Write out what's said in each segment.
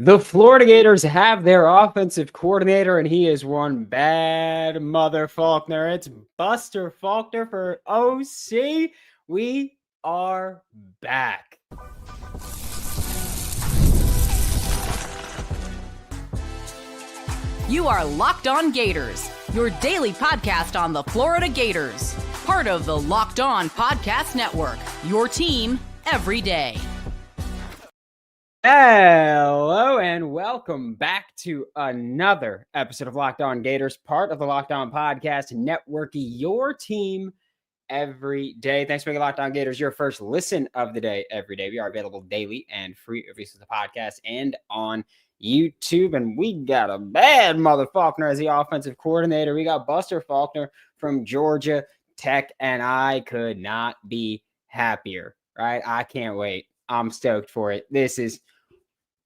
The Florida Gators have their offensive coordinator, and he is one bad mother Faulkner. It's Buster Faulkner for OC. We are back. You are Locked On Gators, your daily podcast on the Florida Gators. Part of the Locked On Podcast Network, your team every day. Hello and welcome back to another episode of Locked On Gators, part of the Locked On Podcast Network, your team every day. Thanks for making Locked On Gators your first listen of the day every day. We are available daily and free, obviously, the podcast and on YouTube. And we got a bad mother Faulkner as the offensive coordinator. We got Buster Faulkner from Georgia Tech, and I could not be happier, right? I can't wait. I'm stoked for it.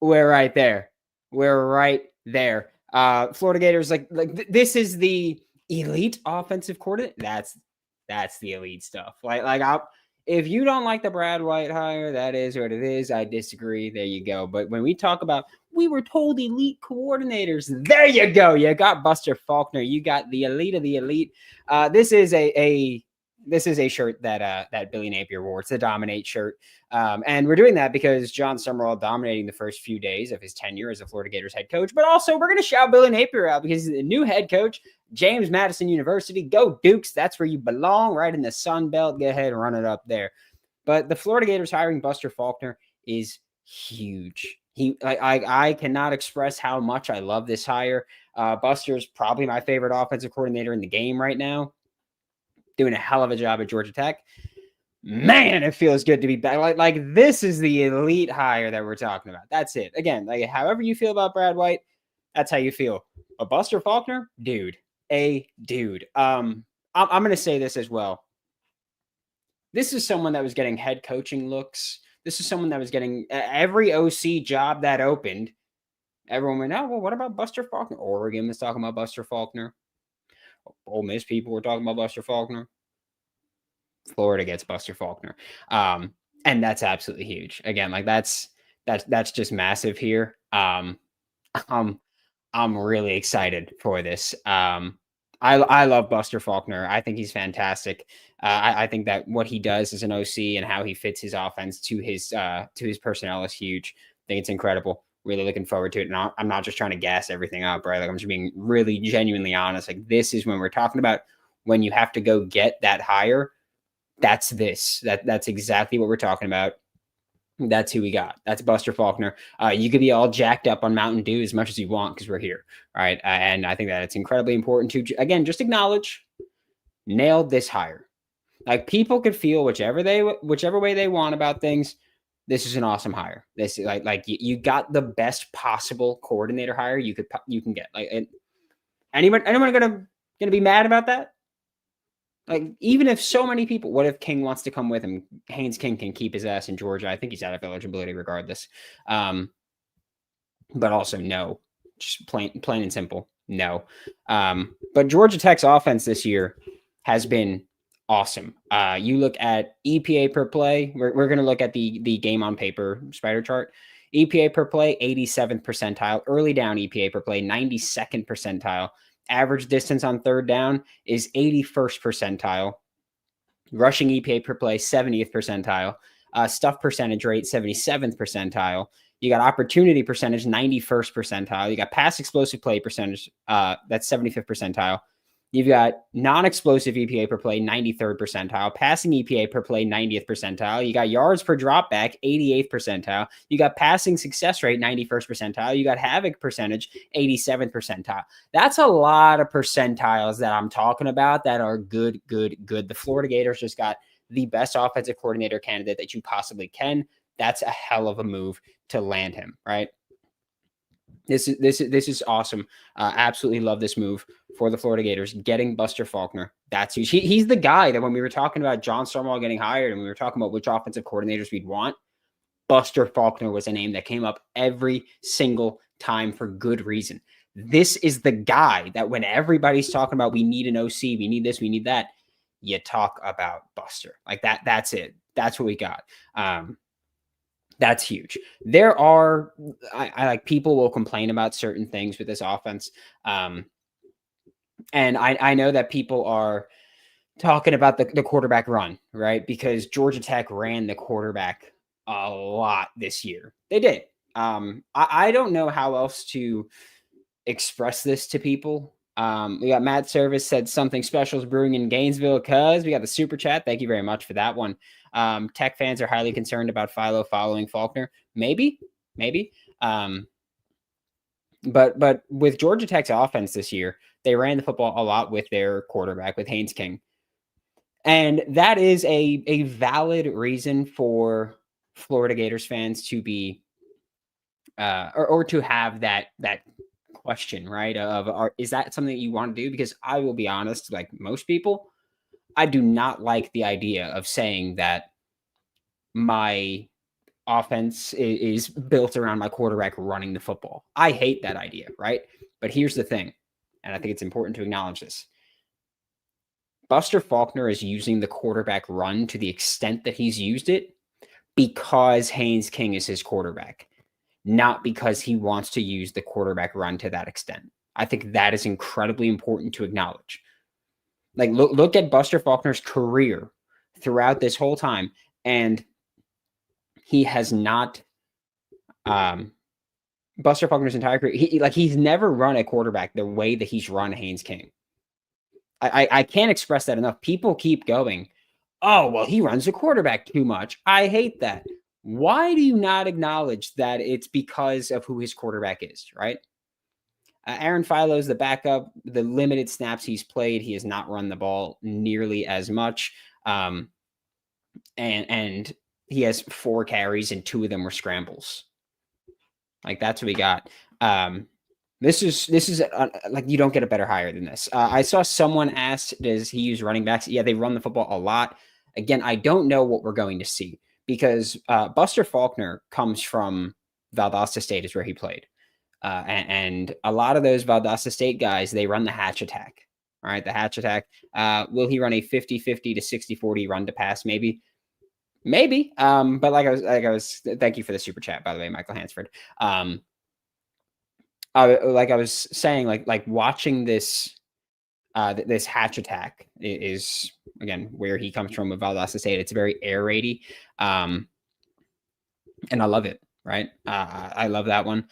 We're right there. We're right there. Florida Gators, this is the elite offensive coordinator. That's the elite stuff. If you don't like the Brad White hire, that is what it is. I disagree. There you go. But when we talk about, we were told elite coordinators, there you go. You got Buster Faulkner. You got the elite of the elite. This is a shirt that Billy Napier wore. It's the Dominate shirt. And we're doing that because John Summerall dominating the first few days of his tenure as a Florida Gators head coach. But also, we're going to shout Billy Napier out because he's the new head coach, James Madison University. Go Dukes. That's where you belong, right in the Sun Belt. Go ahead and run it up there. But the Florida Gators hiring Buster Faulkner is huge. I cannot express how much I love this hire. Buster's probably my favorite offensive coordinator in the game right now. Doing a hell of a job at Georgia Tech. Man, it feels good to be back. Like this is the elite hire that we're talking about. That's it. Again, however you feel about Brad White, that's how you feel. But Buster Faulkner, dude. I'm going to say this as well. This is someone that was getting head coaching looks. This is someone that was getting every OC job that opened. Everyone went, oh, well, what about Buster Faulkner? Oregon was talking about Buster Faulkner. Ole Miss people were talking about Buster Faulkner. Florida gets Buster Faulkner. And that's absolutely huge. Again, that's just massive here. I'm really excited for this. I love Buster Faulkner. I think he's fantastic. I think that what he does as an OC and how he fits his offense to his personnel is huge. I think it's incredible. Really looking forward to it. And I'm not just trying to gas everything up, right? I'm just being really genuinely honest. This is when we're talking about when you have to go get that hire. That's exactly what we're talking about. That's who we got. That's Buster Faulkner. You could be all jacked up on Mountain Dew as much as you want because we're here. All right. And I think that it's incredibly important to, again, just acknowledge, nailed this hire. People could feel whichever way they want about things. This is an awesome hire. This you got the best possible coordinator hire you can get. Anyone gonna be mad about that? Even if so many people, what if King wants to come with him? Haynes King can keep his ass in Georgia. I think he's out of eligibility regardless. But also no, just plain and simple, no. But Georgia Tech's offense this year has been awesome. You look at EPA per play. We're going to look at the game on paper spider chart. EPA per play, 87th percentile. Early down EPA per play, 92nd percentile. Average distance on third down is 81st percentile. Rushing EPA per play, 70th percentile. Stuff percentage rate, 77th percentile. You got opportunity percentage, 91st percentile. You got pass explosive play percentage, that's 75th percentile. You've got non-explosive EPA per play, 93rd percentile. Passing EPA per play, 90th percentile. You got yards per dropback, 88th percentile. You got passing success rate, 91st percentile. You got havoc percentage, 87th percentile. That's a lot of percentiles that I'm talking about that are good. The Florida Gators just got the best offensive coordinator candidate that you possibly can. That's a hell of a move to land him, right? This is awesome. Absolutely love this move for the Florida Gators. Getting Buster Faulkner. That's huge. He's the guy that when we were talking about John Summerall getting hired and we were talking about which offensive coordinators we'd want, Buster Faulkner was a name that came up every single time for good reason. This is the guy that when everybody's talking about we need an OC, we need this, we need that, you talk about Buster. That's it. That's what we got. That's huge. There are, I like people will complain about certain things with this offense. And I know that people are talking about the quarterback run, right? Because Georgia Tech ran the quarterback a lot this year. They did. I don't know how else to express this to people. We got Matt Service said something special is brewing in Gainesville because we got the super chat. Thank you very much for that one. Tech fans are highly concerned about Philo following Faulkner. Maybe. But with Georgia Tech's offense this year, they ran the football a lot with their quarterback, with Haynes King. And that is a valid reason for Florida Gators fans to be or to have that question, right? Is that something that you want to do? Because I will be honest, like most people, I do not like the idea of saying that my offense is built around my quarterback running the football. I hate that idea, right? But here's the thing, and I think it's important to acknowledge this. Buster Faulkner is using the quarterback run to the extent that he's used it because Haynes King is his quarterback, not because he wants to use the quarterback run to that extent. I think that is incredibly important to acknowledge. Like, look at Buster Faulkner's career throughout this whole time, and he has not Buster Faulkner's entire career. He's never run a quarterback the way that he's run Haynes King. I can't express that enough. People keep going, oh, well, he runs the quarterback too much. I hate that. Why do you not acknowledge that it's because of who his quarterback is, right? Aaron Philo is the backup. The limited snaps he's played, he has not run the ball nearly as much. And he has 4 carries and 2 of them were scrambles. Like, that's what we got. This is like, you don't get a better hire than this. I saw someone asked, does he use running backs? Yeah, they run the football a lot. Again, I don't know what we're going to see because Buster Faulkner comes from Valdosta State is where he played. And a lot of those Valdosta State guys, they run the hatch attack. All right, the hatch attack. Will he run a 50-50 to 60-40 run to pass? Maybe. But like I was, thank you for the super chat, by the way, Michael Hansford. Like I was saying, like watching this this hatch attack is again where he comes from with Valdosta State. It's very air raidy, and I love it. Right, I love that one.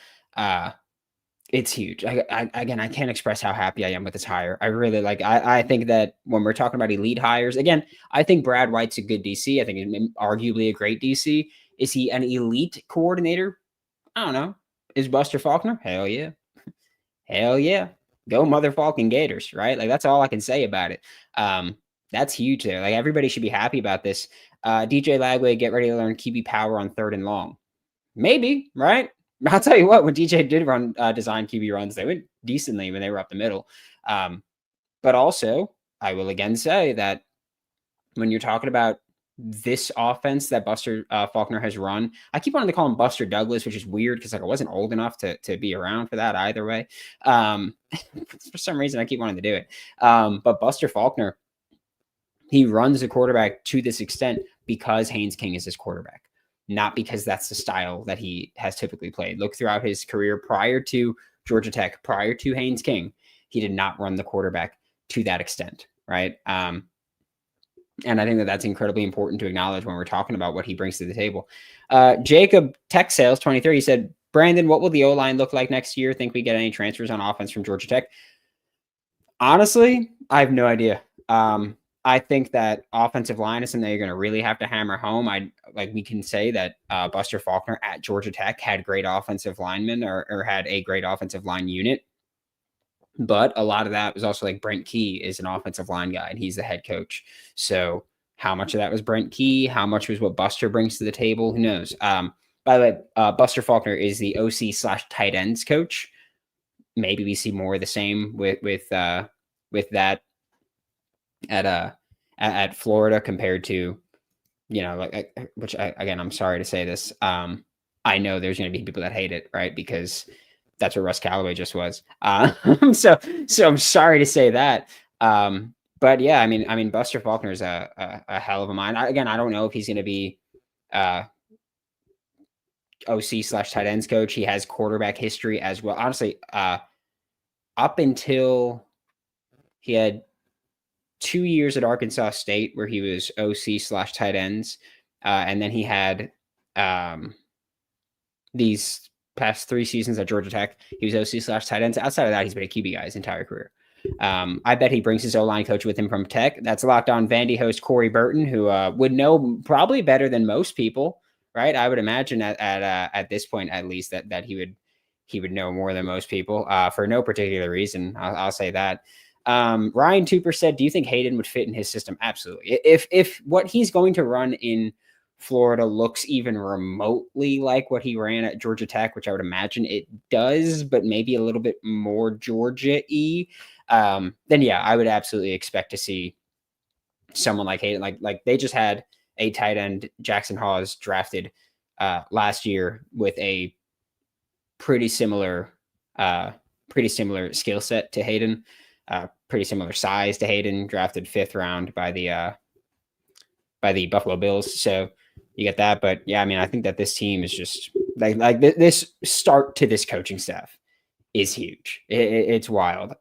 It's huge. Again, I can't express how happy I am with this hire. I really like. I think that when we're talking about elite hires, again, I think Brad White's a good DC. I think he's arguably a great DC. Is he an elite coordinator? I don't know. Is Buster Faulkner? Hell yeah. Hell yeah. Go motherfucking Gators, right? Like, that's all I can say about it. That's huge there. Like, everybody should be happy about this. DJ Lagway, get ready to learn QB power on 3rd and long. Maybe, right? I'll tell you what, when DJ did run design QB runs, they went decently when they were up the middle. But also, I will again say that when you're talking about this offense that Buster Faulkner has run, I keep wanting to call him Buster Douglas, which is weird because like I wasn't old enough to be around for that either way. For some reason, I keep wanting to do it. But Buster Faulkner, he runs the quarterback to this extent because Haynes King is his quarterback, not because that's the style that he has typically played. Look throughout his career prior to Georgia Tech, prior to Haynes King, he did not run the quarterback to that extent, right? And I think that that's incredibly important to acknowledge when we're talking about what he brings to the table. Jacob Tech Sales 23, he said, Brandon, what will the O-line look like next year? Think we get any transfers on offense from Georgia Tech? Honestly, I have no idea. I think that offensive line is something you're going to really have to hammer home. We can say that Buster Faulkner at Georgia Tech had great offensive linemen or had a great offensive line unit. But a lot of that was also like Brent Key is an offensive line guy and he's the head coach. So how much of that was Brent Key? How much was what Buster brings to the table? Who knows? By the way, Buster Faulkner is the OC/tight ends coach. Maybe we see more of the same with that at Florida compared to, which again, I'm sorry to say this. I know there's going to be people that hate it, right? Because that's what Russ Callaway just was. So I'm sorry to say that. But yeah, I mean, Buster Faulkner is a hell of a mind. I don't know if he's going to be OC / tight ends coach. He has quarterback history as well. Honestly, up until he had 2 years at Arkansas State where he was OC / tight ends. And then he had these past 3 seasons at Georgia Tech. He was OC / tight ends. Outside of that, he's been a QB guy his entire career. I bet he brings his O-line coach with him from Tech. That's Locked On Vandy host Corey Burton, who would know probably better than most people, right? I would imagine at this point, at least, that he would know more than most people for no particular reason. I'll say that. Ryan Tooper said, do you think Hayden would fit in his system? Absolutely. If what he's going to run in Florida looks even remotely like what he ran at Georgia Tech, which I would imagine it does, but maybe a little bit more Georgia-y, then yeah, I would absolutely expect to see someone like Hayden. Like they just had a tight end, Jackson Hawes, drafted last year with a pretty similar skill set to Hayden, pretty similar size to Hayden, drafted 5th round by the Buffalo Bills. So you get that. But yeah, I mean, I think that this team is just like this start to this coaching staff is huge. It's wild.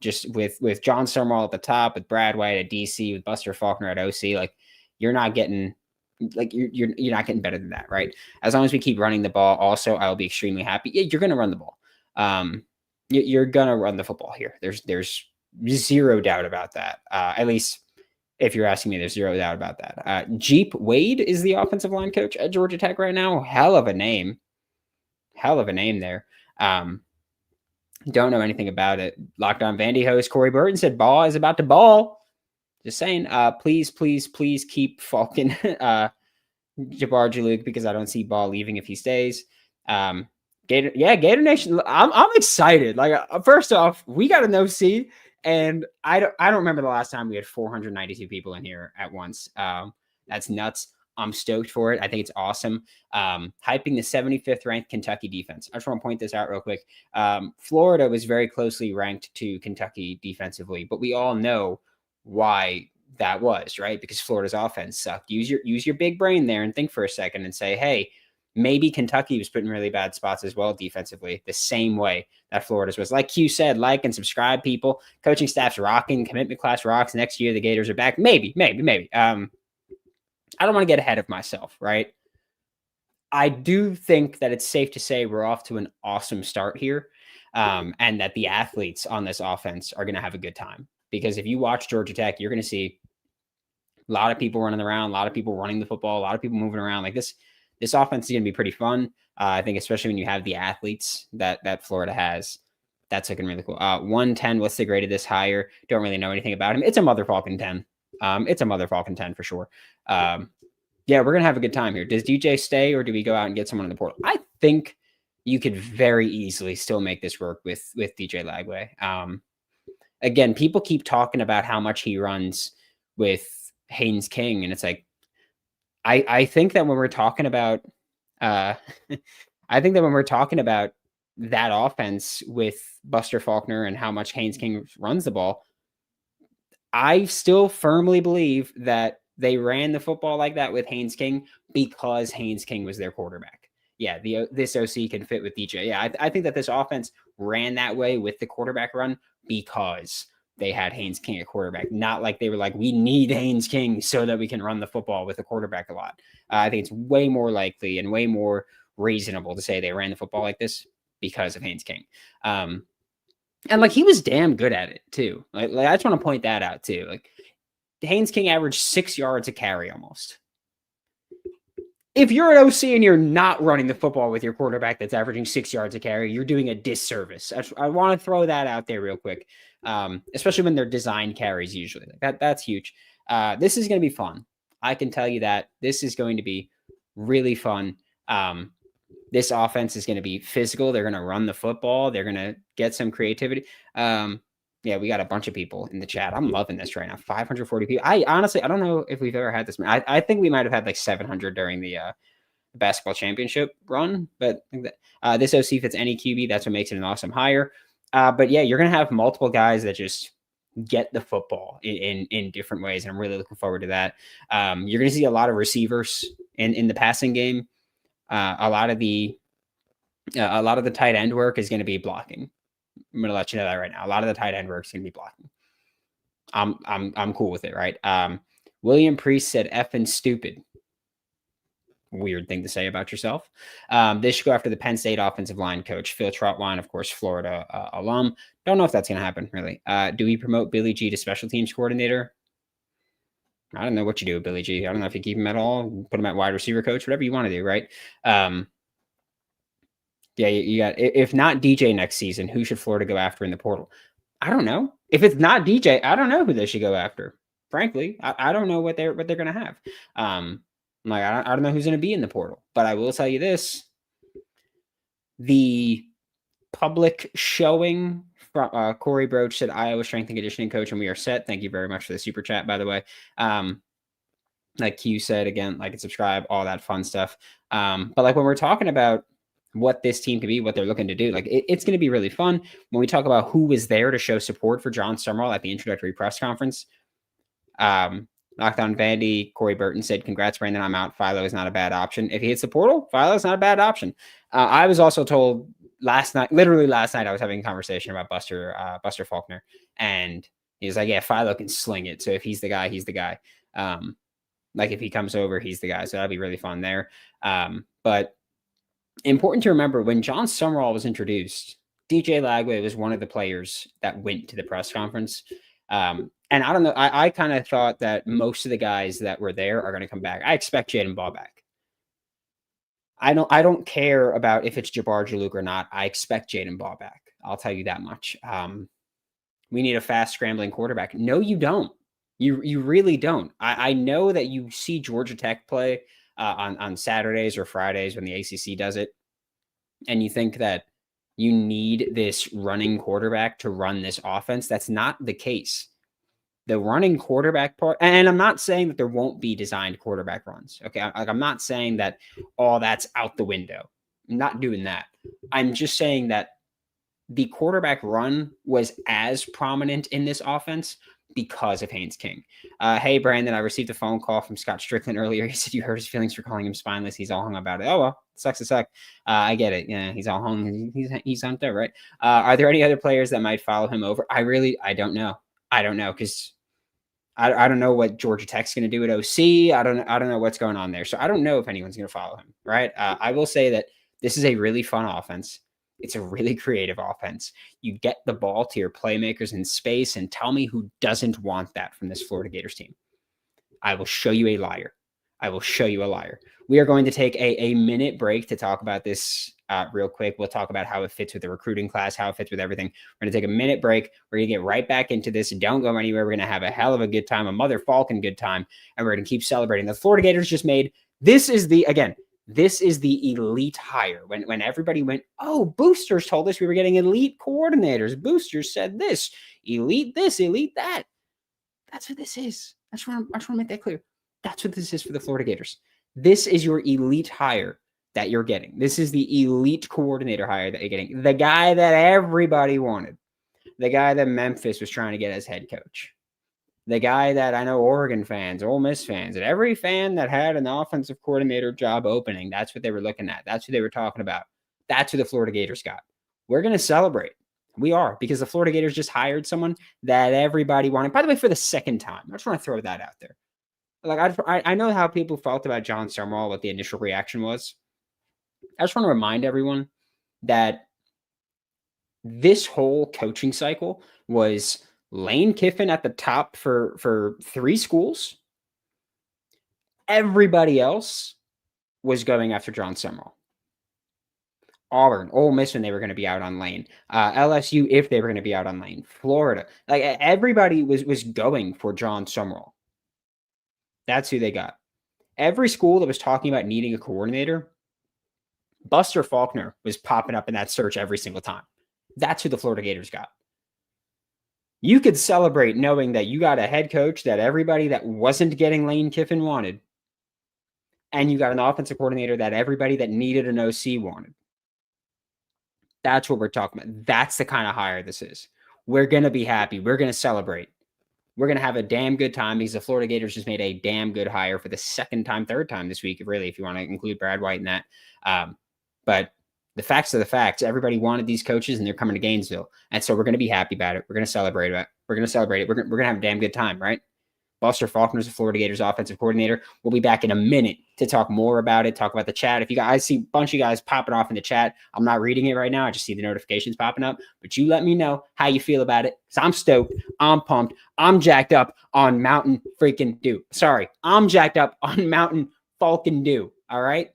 Just with John Stonewall at the top, with Brad White at DC, with Buster Faulkner at OC, like you're not getting you're not getting better than that, right? As long as we keep running the ball, also I'll be extremely happy. Yeah, you're gonna run the ball. You're gonna run the football here. There's zero doubt about that. At least if you're asking me, there's zero doubt about that. Jeep Wade is the offensive line coach at Georgia Tech right now. Hell of a name there. Don't know anything about it. Locked On Vandy host Corey Burton said Ball is about to ball. Just saying, please keep Falcon Jabbar Jaluk, because I don't see Ball leaving if he stays. Gator Nation. I'm excited. Like, first off, we got an OC, and I don't remember the last time we had 492 people in here at once. That's nuts. I'm stoked for it. I think it's awesome. Hyping the 75th ranked Kentucky defense. I just want to point this out real quick. Florida was very closely ranked to Kentucky defensively, but we all know why that was, right? Because Florida's offense sucked. Use your big brain there and think for a second and say, hey, maybe Kentucky was put in really bad spots as well defensively, the same way that Florida's was. Like Q said, like and subscribe, people. Coaching staff's rocking. Commitment class rocks. Next year, the Gators are back. Maybe. I don't want to get ahead of myself, right? I do think that it's safe to say we're off to an awesome start here, and that the athletes on this offense are going to have a good time. Because if you watch Georgia Tech, you're going to see a lot of people running around, a lot of people running the football, a lot of people moving around. Like this offense is going to be pretty fun. I think especially when you have the athletes that Florida has, that's looking really cool. 110, what's the grade of this hire? Don't really know anything about him. It's a Mother Falcon 10. It's a Mother Falcon 10 for sure. Yeah, we're going to have a good time here. Does DJ stay, or do we go out and get someone in the portal? I think you could very easily still make this work with DJ Lagway. Again, people keep talking about how much he runs with Haynes King, and it's like, I think that when we're talking about, I think that when we're talking about that offense with Buster Faulkner and how much Haynes King runs the ball, I still firmly believe that they ran the football like that with Haynes King because Haynes King was their quarterback. Yeah, this OC can fit with DJ. Yeah, I think that this offense ran that way with the quarterback run because they had Haynes King at quarterback. Not like they were like, we need Haynes King so that we can run the football with the quarterback a lot. I think it's way more likely and way more reasonable to say they ran the football like this because of Haynes King. And like he was damn good at it too. Like I just want to point that out too. Like Haynes King averaged 6 yards a carry almost. If you're an OC and you're not running the football with your quarterback that's averaging 6 yards a carry, you're doing a disservice. I want to throw that out there real quick, especially when they're design carries usually. That's huge. This is going to be fun. I can tell you that this is going to be really fun. This offense is going to be physical. They're going to run the football. They're going to get some creativity. Yeah, we got a bunch of people in the chat. I'm loving this right now. 540 people. I honestly don't know if we've ever had this. I think we might have had like 700 during the basketball championship run, but this OC fits any QB. That's what makes it an awesome hire. But yeah, you're going to have multiple guys that just get the football in different ways. And I'm really looking forward to that. You're going to see a lot of receivers in the passing game. A lot of the tight end work is going to be blocking. I'm going to let you know that right now. A lot of the tight end work is going to be blocking. I'm cool with it, right? William Priest said effing stupid. Weird thing to say about yourself. They should go after the Penn State offensive line coach, Phil Trotwine, of course, Florida alum. Don't know if that's going to happen, really. Do we promote Billy G to special teams coordinator? I don't know what you do with Billy G. I don't know if you keep him at all, put him at wide receiver coach, whatever you want to do, right? Yeah, you got, if not DJ next season, who should Florida go after in the portal? I don't know. If it's not DJ, I don't know who they should go after. Frankly, I don't know what they're going to have. Like, I don't know who's going to be in the portal, but I will tell you this. The public showing from Corey Broach said Iowa strength and conditioning coach, and we are set. Thank you very much for the super chat, by the way. Like Q said, again, like and subscribe, all that fun stuff. But like when we're talking about what this team could be, what they're looking to do, like it's going to be really fun when we talk about who was there to show support for John Summerall at the introductory press conference. Locked On Vandy, Corey Burton said, congrats, Brandon, I'm out. Philo is not a bad option. If he hits the portal, Philo is not a bad option. I was also told literally last night, I was having a conversation about Buster Faulkner, and he was like, yeah, Philo can sling it. So if he's the guy, he's the guy. Like if he comes over, he's the guy. So that'll be really fun there. But important to remember, when John Summerall was introduced, DJ Lagway was one of the players that went to the press conference. And I don't know, I kind of thought that most of the guys that were there are going to come back. I expect Jaden Ball back. I don't care about if it's Jabbar Jaluk or not. I expect Jaden Ball back. I'll tell you that much. We need a fast scrambling quarterback. No, you don't. You really don't. I know that you see Georgia Tech play on Saturdays or Fridays when the ACC does it, and you think that you need this running quarterback to run this offense. That's not the case. The running quarterback part, and I'm not saying that there won't be designed quarterback runs. Okay. I'm not saying that all that's out the window. I'm not doing that. I'm just saying that the quarterback run was as prominent in this offense because of Haynes King. Hey, Brandon, I received a phone call from Scott Strickland earlier. He said you hurt his feelings for calling him spineless. He's all hung about it. Oh, well, sucks to suck. I get it. Yeah, he's all hung. He's on there, right? Are there any other players that might follow him over? I don't know. I don't know, because I don't know what Georgia Tech's going to do at OC. I don't know what's going on there. So I don't know if anyone's going to follow him, right? I will say that this is a really fun offense. It's a really creative offense. You get the ball to your playmakers in space, and tell me who doesn't want that from this Florida Gators team. I will show you a liar. I will show you a liar. We are going to take a minute break to talk about this real quick. We'll talk about how it fits with the recruiting class, how it fits with everything. We're going to take a minute break. We're going to get right back into this. Don't go anywhere. We're going to have a hell of a good time, a mother Falcon good time, and we're going to keep celebrating. The Florida Gators just made, this is the elite hire. When everybody went, oh, boosters told us we were getting elite coordinators. Boosters said this, elite that. That's what this is. I just want to make that clear. That's what this is for the Florida Gators. This is your elite hire that you're getting. This is the elite coordinator hire that you're getting. The guy that everybody wanted. The guy that Memphis was trying to get as head coach. The guy that I know Oregon fans, Ole Miss fans, and every fan that had an offensive coordinator job opening, that's what they were looking at. That's what they were talking about. That's who the Florida Gators got. We're going to celebrate. We are, because the Florida Gators just hired someone that everybody wanted. By the way, for the second time, I just want to throw that out there. Like I know how people felt about John Summerall, what the initial reaction was. I just want to remind everyone that this whole coaching cycle was Lane Kiffin at the top for 3 schools. Everybody else was going after John Summerall. Auburn, Ole Miss when they were going to be out on Lane, LSU if they were going to be out on Lane, Florida, like everybody was going for John Summerall. That's who they got. Every school that was talking about needing a coordinator, Buster Faulkner was popping up in that search every single time. That's who the Florida Gators got. You could celebrate knowing that you got a head coach that everybody that wasn't getting Lane Kiffin wanted, and you got an offensive coordinator that everybody that needed an OC wanted. That's what we're talking about. That's the kind of hire this is. We're going to be happy. We're going to celebrate. we're going to have a damn good time because the Florida Gators just made a damn good hire for the third time this week, really, if you want to include Brad White in that. But the facts are the facts. Everybody wanted these coaches, and they're coming to Gainesville. And so we're going to be happy about it. We're going to celebrate it. We're going to have a damn good time, right? Buster Faulkner is the Florida Gators offensive coordinator. We'll be back in a minute to talk more about it, talk about the chat. If you guys, I see a bunch of you guys popping off in the chat. I'm not reading it right now. I just see the notifications popping up. But you let me know how you feel about it. So I'm stoked. I'm pumped. I'm jacked up on Mountain freaking Dew. Sorry. I'm jacked up on Mountain Falcon Dew. All right?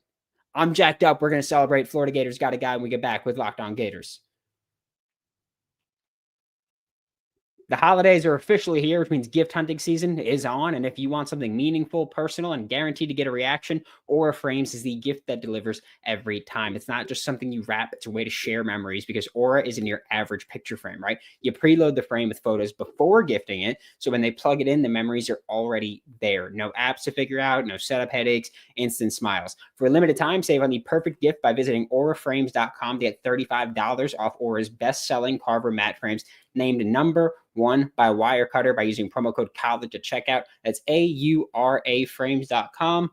I'm jacked up. We're going to celebrate. Florida Gators got a guy when we get back with Locked On Gators. The holidays are officially here, which means gift hunting season is on. And if you want something meaningful, personal, and guaranteed to get a reaction, Aura Frames is the gift that delivers every time. It's not just something you wrap. It's a way to share memories because Aura isn't your average picture frame, right? You preload the frame with photos before gifting it. So when they plug it in, the memories are already there. No apps to figure out, no setup headaches, instant smiles. For a limited time, save on the perfect gift by visiting auraframes.com to get $35 off Aura's best-selling Carver matte frames, named number one by Wirecutter by using promo code college at checkout. That's auraframes.com.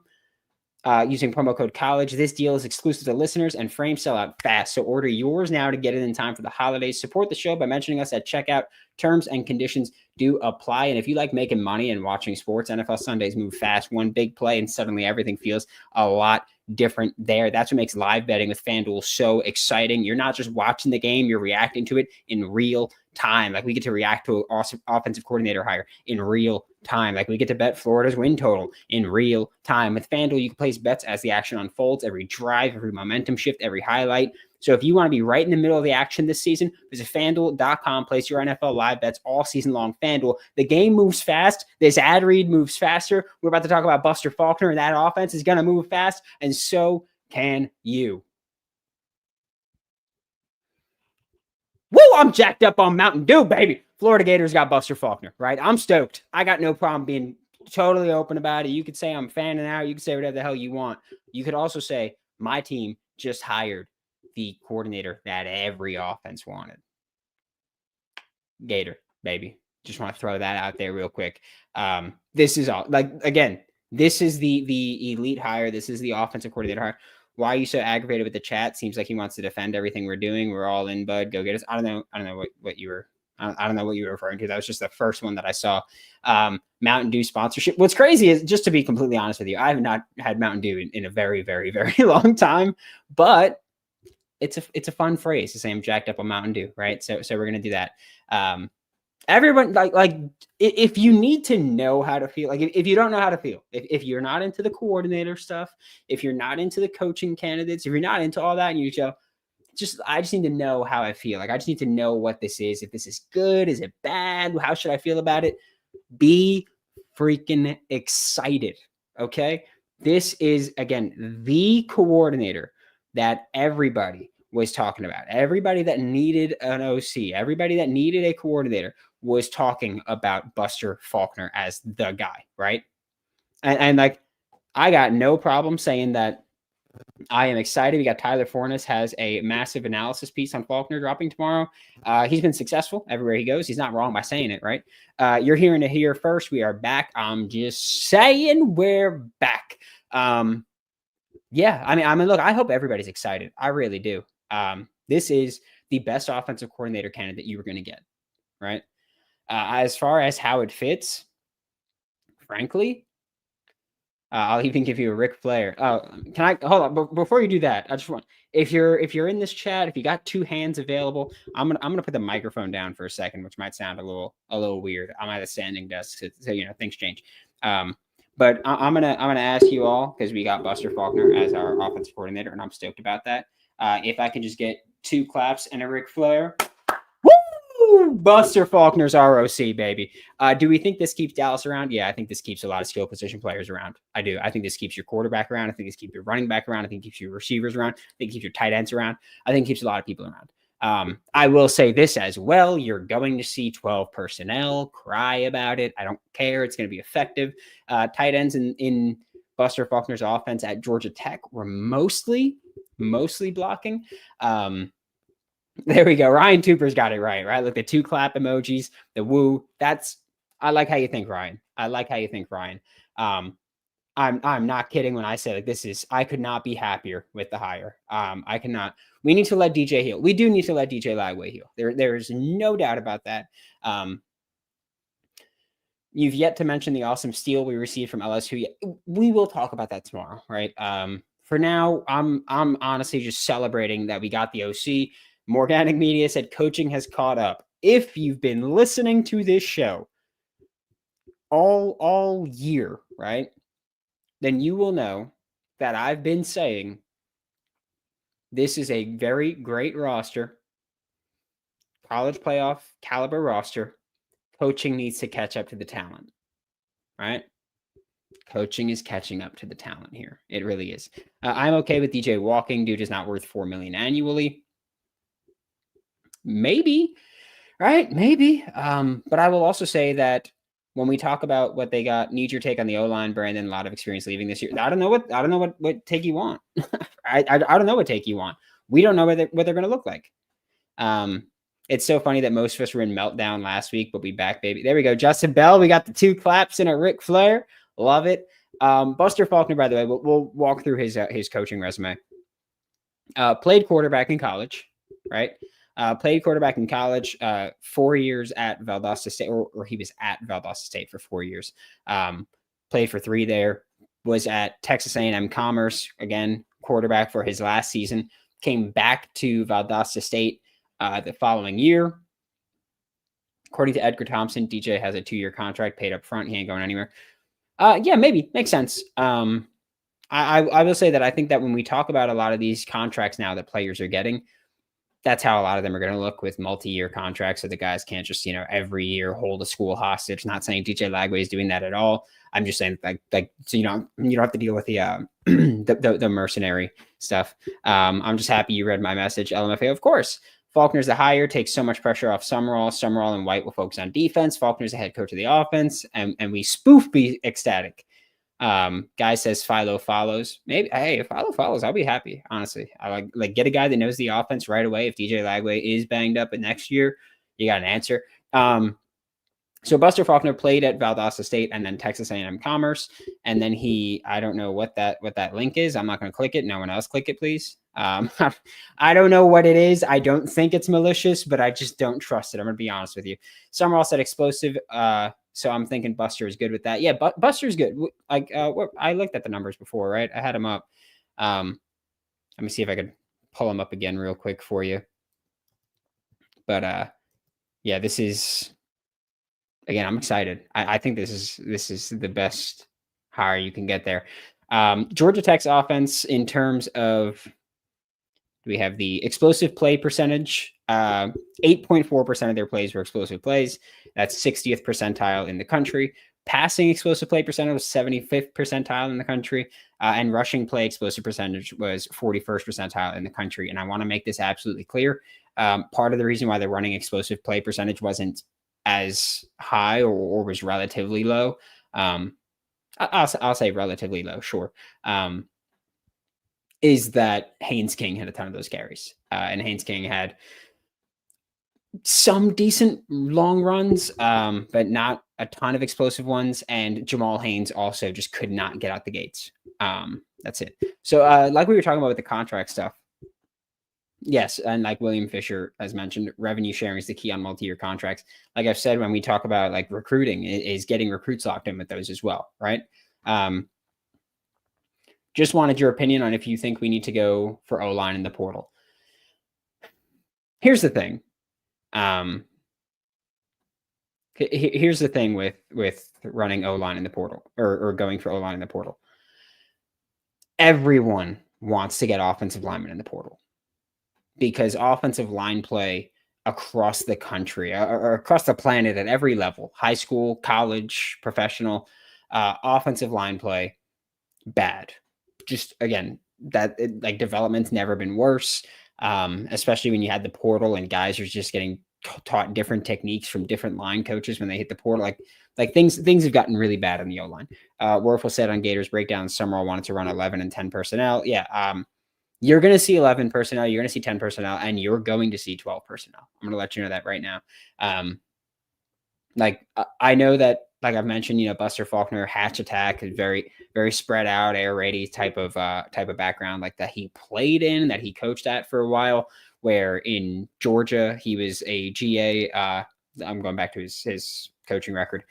Using promo code college. This deal is exclusive to listeners, and frames sell out fast. So order yours now to get it in time for the holidays. Support the show by mentioning us at checkout. Terms and conditions do apply. And if you like making money and watching sports, NFL Sundays move fast. One big play and suddenly everything feels a lot different there. That's what makes live betting with FanDuel so exciting. You're not just watching the game, you're reacting to it in real time. Like we get to react to an awesome offensive coordinator hire in real time. Like we get to bet Florida's win total in real time. With FanDuel, you can place bets as the action unfolds, every drive, every momentum shift, every highlight. So if you want to be right in the middle of the action this season, visit FanDuel.com, place your NFL live bets all season long. FanDuel, the game moves fast. This ad read moves faster. We're about to talk about Buster Faulkner, and that offense is going to move fast, and so can you. Woo, I'm jacked up on Mountain Dew, baby. Florida Gators got Buster Faulkner, right? I'm stoked. I got no problem being totally open about it. You could say I'm fanning out. You could say whatever the hell you want. You could also say my team just hired the coordinator that every offense wanted. Gator, baby. Just want to throw that out there real quick. This is all, like, again, this is the elite hire. This is the offensive coordinator hire. Why are you so aggravated with the chat? Seems like he wants to defend everything we're doing. We're all in, bud. Go get us. I don't know what you were. I don't know what you were referring to. That was just the first one that I saw. Mountain Dew sponsorship. What's crazy is, just to be completely honest with you, I have not had Mountain Dew in a very, very, very long time. But it's a fun phrase to say I'm jacked up on Mountain Dew, right? So we're gonna do that. Everyone, like if you need to know how to feel, like if you don't know how to feel, if you're not into the coordinator stuff, if you're not into the coaching candidates, if you're not into all that, and you go, I just need to know how I feel. Like I just need to know what this is. If this is good, is it bad? How should I feel about it? Be freaking excited. Okay. This is, again, the coordinator that everybody was talking about. Everybody that needed an OC, everybody that needed a coordinator was talking about Buster Faulkner as the guy, right? And like, I got no problem saying that I am excited. We got Tyler Fornes has a massive analysis piece on Faulkner dropping tomorrow. He's been successful everywhere he goes. He's not wrong by saying it, right? You're hearing it here first. We are back. I'm just saying we're back. Yeah, I mean, look, I hope everybody's excited. I really do. This is the best offensive coordinator candidate you were going to get, right? As far as how it fits, frankly, I'll even give you a Ric Flair. Can I hold on? Before you do that, I just want, if you're in this chat, if you got two hands available, I'm gonna put the microphone down for a second, which might sound a little weird. I'm at a standing desk, so things change. But I'm gonna ask you all, because we got Buster Faulkner as our offensive coordinator, and I'm stoked about that. If I can just get two claps and a Ric Flair. Woo! Buster Faulkner's ROC, baby. Do we think this keeps Dallas around? Yeah, I think this keeps a lot of skill position players around. I do. I think this keeps your quarterback around. I think this keeps your running back around. I think it keeps your receivers around. I think it keeps your tight ends around. I think it keeps a lot of people around. I will say this as well. You're going to see 12 personnel cry about it. I don't care. It's going to be effective. Tight ends in Buster Faulkner's offense at Georgia Tech were mostly blocking. There we go. Ryan Tooper's got it right? Look, the two clap emojis, the woo. That's I like how you think, Ryan. I like how you think, Ryan. I'm not kidding when I say like I could not be happier with the hire. I cannot. We need to let DJ heal. We do need to let DJ Lagway heal. There is no doubt about that. You've yet to mention the awesome steal we received from LSU. We will talk about that tomorrow, right? For now, I'm honestly just celebrating that we got the OC. Morganic Media said coaching has caught up. If you've been listening to this show all year, right, then you will know that I've been saying this is a very great roster, college playoff caliber roster. Coaching needs to catch up to the talent, right? Coaching is catching up to the talent here. It really is. I'm okay with DJ walking. Dude is not worth $4 million annually. Maybe, right? Maybe. But I will also say that when we talk about what they got, need your take on the O-line, Brandon, a lot of experience leaving this year. I don't know what take you want. I don't know what take you want. We don't know what they're going to look like. It's so funny that most of us were in meltdown last week, but we back, baby. There we go. Justin Bell. We got the 2 claps and a Ric Flair. Love it. Buster Faulkner, by the way, we'll walk through his coaching resume. Played quarterback in college, right? Played quarterback in college, 4 years at Valdosta State, or he was at Valdosta State for 4 years. Played for 3 there. Was at Texas A&M Commerce, again, quarterback for his last season. Came back to Valdosta State the following year. According to Edgar Thompson, DJ has a 2-year contract paid up front. He ain't going anywhere. Yeah, maybe. Makes sense. I will say that I think that when we talk about a lot of these contracts now that players are getting, that's how a lot of them are going to look with multi-year contracts. So the guys can't just, every year hold a school hostage. Not saying DJ Lagway is doing that at all. I'm just saying like so you don't have to deal with the the mercenary stuff. I'm just happy you read my message, LMFA. Of course, Faulkner's the hire, takes so much pressure off Summerall. Summerall and White will focus on defense. Faulkner's the head coach of the offense, and we spoof be ecstatic. Guy says Philo follows. Maybe if Philo follows, I'll be happy. Honestly, I like get a guy that knows the offense right away. If DJ Lagway is banged up, and next year you got an answer. So Buster Faulkner played at Valdosta State and then Texas A&M Commerce, and then I don't know what that link is. I'm not going to click it. No one else click it, please. I don't know what it is. I don't think it's malicious, but I just don't trust it. I'm going to be honest with you. Summerall said explosive. So I'm thinking Buster is good with that. Yeah, Buster's good. Like I looked at the numbers before, right? I had him up. Let me see if I could pull him up again real quick for you. But yeah, this is, again, I'm excited. I think this is the best hire you can get there. Georgia Tech's offense in terms of, we have the explosive play percentage. 8.4% of their plays were explosive plays. That's 60th percentile in the country. Passing explosive play percentage was 75th percentile in the country. And rushing play explosive percentage was 41st percentile in the country. And I want to make this absolutely clear. Part of the reason why the running explosive play percentage wasn't as high or was relatively low. I'll say relatively low, sure. Is that Haynes King had a ton of those carries. And Haynes King had some decent long runs, but not a ton of explosive ones. And Jamal Haynes also just could not get out the gates. That's it. So like we were talking about with the contract stuff. Yes, and like William Fisher has mentioned, revenue sharing is the key on multi-year contracts. Like I've said, when we talk about like recruiting, is getting recruits locked in with those as well, right? Just wanted your opinion on if you think we need to go for O-line in the portal. Here's the thing. Here's the thing with running O-line in the portal or going for O-line in the portal. Everyone wants to get offensive linemen in the portal because offensive line play across the country or across the planet at every level, high school, college, professional, offensive line play, bad. Just again, like development's never been worse, especially when you had the portal and guys are just getting taught different techniques from different line coaches when they hit the portal. Like things have gotten really bad on the O-line. Werfel said on Gators Breakdown, Summerall wanted to run 11 and 10 personnel. Yeah, you're going to see 11 personnel, you're going to see 10 personnel, and you're going to see 12 personnel. I'm going to let you know that right now. Like I know that, like I've mentioned, Buster Faulkner, hatch attack is very, very spread out, air raid type of background, like that he played in, that he coached at for a while. Where in Georgia he was a GA. I'm going back to his coaching record.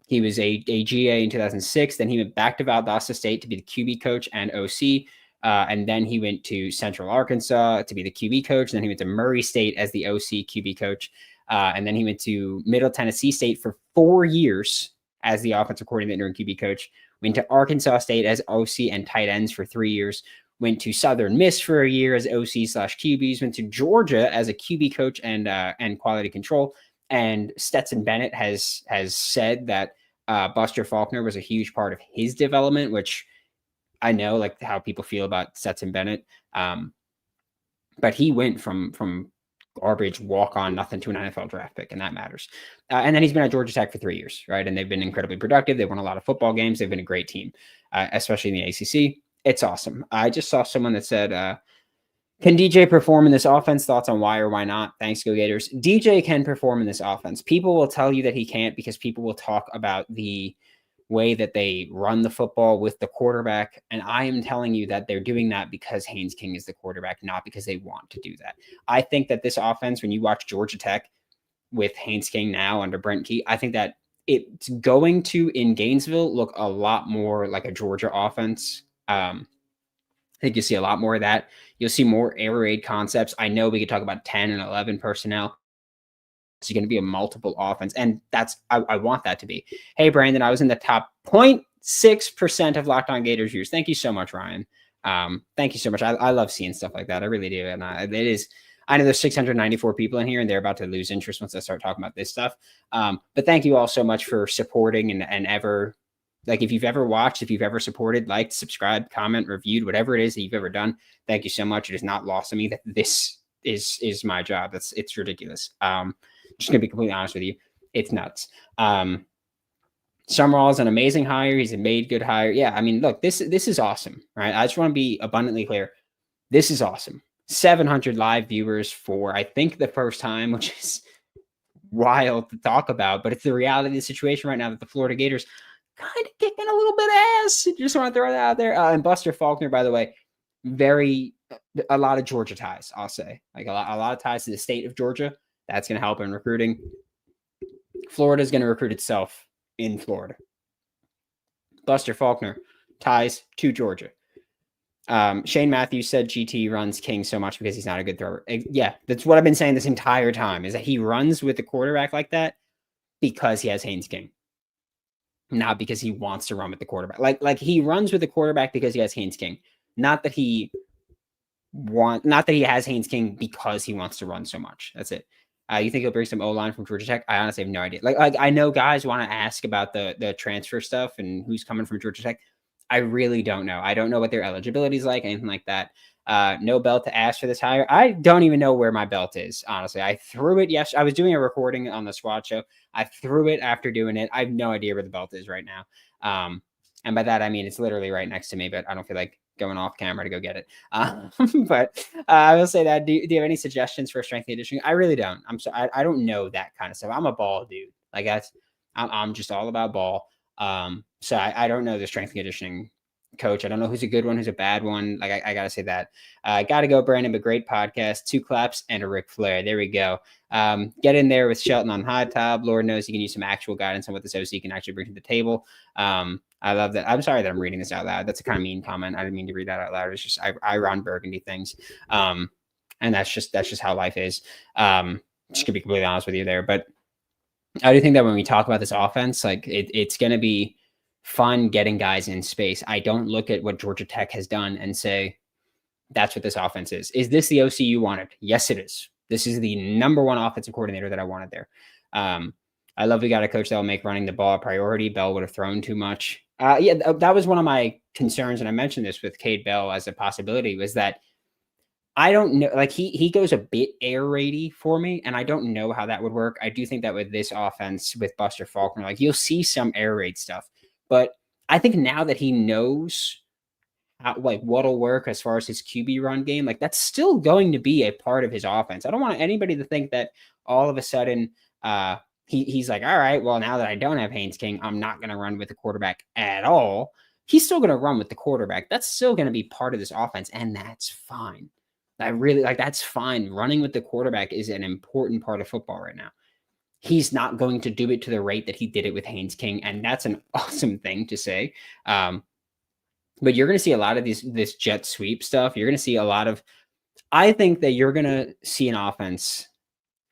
He was a GA in 2006. Then he went back to Valdosta State to be the QB coach and OC. And then he went to Central Arkansas to be the QB coach. And then he went to Murray State as the OC QB coach. And then he went to Middle Tennessee State for 4 years as the offensive coordinator and QB coach. Went to Arkansas State as OC and tight ends for 3 years. Went to Southern Miss for a year as OC/QBs. Went to Georgia as a QB coach and quality control. And Stetson Bennett has said that Buster Faulkner was a huge part of his development, which I know like how people feel about Stetson Bennett. But he went from garbage walk-on nothing to an NFL draft pick, and that matters. And then he's been at Georgia Tech for 3 years, right? And they've been incredibly productive. They've won a lot of football games. They've been a great team, especially in the ACC. It's awesome. I just saw someone that said, can DJ perform in this offense? Thoughts on why or why not? Thanks, Go Gators. DJ can perform in this offense. People will tell you that he can't because people will talk about the way that they run the football with the quarterback. And I am telling you that they're doing that because Haynes King is the quarterback, not because they want to do that. I think that this offense, when you watch Georgia Tech with Haynes King now under Brent Key, I think that it's going to, in Gainesville, look a lot more like a Georgia offense. I think you'll see a lot more of that. You'll see more air raid concepts. I know we could talk about 10 and 11 personnel. It's going to be a multiple offense. And that's, I want that to be. Hey, Brandon, I was in the top 0.6% of Locked On Gators viewers. Thank you so much, Ryan. Thank you so much. I love seeing stuff like that. I really do. And I know there's 694 people in here and they're about to lose interest once I start talking about this stuff. But thank you all so much for supporting and ever, like if you've ever watched, if you've ever supported, liked, subscribed, comment, reviewed, whatever it is that you've ever done, thank you so much. It is not lost on me that this is my job. It's ridiculous. Just gonna be completely honest with you. It's nuts. Summerall is an amazing hire. He's a made good hire. Yeah. I mean, look, this is awesome, right? I just want to be abundantly clear. This is awesome. 700 live viewers for, I think, the first time, which is wild to talk about, but it's the reality of the situation right now that the Florida Gators kind of kicking a little bit of ass. Just want to throw that out there. And Buster Faulkner, by the way, a lot of Georgia ties, I'll say. Like a lot of ties to the state of Georgia. That's going to help in recruiting. Florida is going to recruit itself in Florida. Buster Faulkner, ties to Georgia. Shane Matthews said GT runs King so much because he's not a good thrower. Yeah, that's what I've been saying this entire time, is that he runs with the quarterback like that because he has Haynes King. Not because he wants to run with the quarterback. Like he runs with the quarterback because he has Haynes King. Not that he has Haynes King because he wants to run so much. That's it. You think he'll bring some O-line from Georgia Tech? I honestly have no idea. Like I know guys want to ask about the transfer stuff and who's coming from Georgia Tech. I really don't know. I don't know what their eligibility is like, anything like that. No belt to ask for this hire. I don't even know where my belt is, honestly. I threw it yesterday. I was doing a recording on the SWAT show. I threw it after doing it. I have no idea where the belt is right now. And by that, I mean, it's literally right next to me, but I don't feel like going off camera to go get it. But I will say that, do you have any suggestions for strength and conditioning? I really don't. I don't know that kind of stuff. I'm a ball dude. Like I'm just all about ball. So I don't know the strength and conditioning coach. I don't know who's a good one, who's a bad one. Like I gotta say that. Gotta go, Brandon, but great podcast. 2 claps and a Ric Flair. There we go. Get in there with Shelton on hot top. Lord knows you can use some actual guidance on what this OC can actually bring to the table. I love that. I'm sorry that I'm reading this out loud. That's a kind of mean comment. I didn't mean to read that out loud. It's just I Ron Burgundy things. And that's just how life is. Just to be completely honest with you there. But I do think that when we talk about this offense, like it's going to be fun getting guys in space. I don't look at what Georgia Tech has done and say, that's what this offense is. Is this the OC you wanted? Yes, it is. This is the number one offensive coordinator that I wanted there. I love we got a coach that will make running the ball a priority. Bell would have thrown too much. Yeah, that was one of my concerns, and I mentioned this with Cade Bell as a possibility, was that I don't know, like he goes a bit air raidy for me, and I don't know how that would work. I do think that with this offense, with Buster Faulkner, like you'll see some air raid stuff, but I think now that he knows how, like what'll work as far as his QB run game, like that's still going to be a part of his offense. I don't want anybody to think that all of a sudden, he's like, all right, well, now that I don't have Haynes King, I'm not going to run with the quarterback at all. He's still going to run with the quarterback. That's still going to be part of this offense, and that's fine. I really that's fine. Running with the quarterback is an important part of football right now. He's not going to do it to the rate that he did it with Haynes King, and that's an awesome thing to say. But you're going to see a lot of this jet sweep stuff. You're going to see a lot of, I think that you're going to see an offense